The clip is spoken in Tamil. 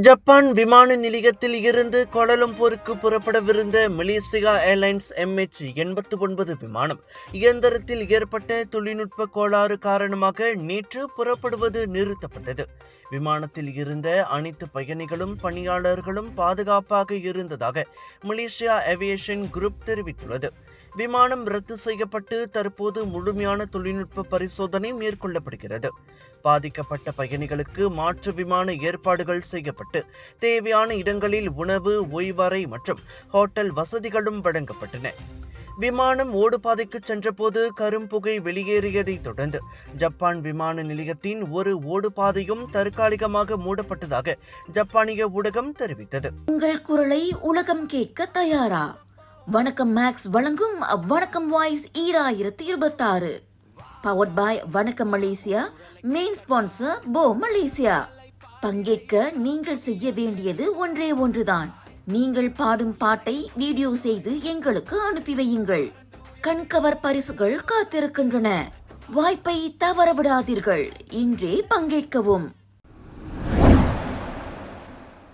ஜப்பான் விமான நிலையத்தில் இருந்து கோலாலம்பூருக்கு புறப்படவிருந்த மலேசியா ஏர்லைன்ஸ் MH89 விமானம் இயந்திரத்தில் ஏற்பட்ட தொழில்நுட்ப கோளாறு காரணமாக நேற்று புறப்படுவது நிறுத்தப்பட்டது. விமானத்தில் இருந்த அனைத்து பயணிகளும் பணியாளர்களும் பாதுகாப்பாக இருந்ததாக மலேசியா ஏவியேஷன் குரூப் தெரிவித்துள்ளது. விமானம் ரத்து செய்யப்பட்டு தற்போது முழுமையான தொழில்நுட்ப பரிசோதனை மேற்கொள்ளப்படுகிறது. பாதிக்கப்பட்ட பயணிகளுக்கு மாற்று விமான ஏற்பாடுகள் செய்யப்பட்டு தேவையான இடங்களில் உணவு, ஓய்வறை மற்றும் ஹோட்டல் வசதிகளும் வழங்கப்பட்டன. விமானம் ஓடுபாதைக்கு சென்றபோது கரும்புகை வெளியேறியதைத் தொடர்ந்து ஜப்பான் விமான நிலையத்தின் ஒரு ஓடுபாதையும் தற்காலிகமாக மூடப்பட்டதாக ஜப்பானிய ஊடகம் தெரிவித்தது. உங்கள் குரலை உலகம் கேட்க தயாரா? வணக்கம் மேக்ஸ் வழங்கும் வணக்கம் வாய்ஸ் 2026 பவர்ட் பாய் வணக்கம் மலேசியா. மெயின் ஸ்பான்சர் போ மலேசியா. பங்கேற்க நீங்கள் செய்ய வேண்டியது ஒன்றே ஒன்றுதான். நீங்கள் பாடும் பாட்டை வீடியோ செய்து எங்களுக்கு அனுப்பி வையுங்கள். கண்கவர் பரிசுகள் காத்திருக்கின்றன. வாய்ப்பை தவறவிடாதீர்கள். இன்றே பங்கேற்கவும்.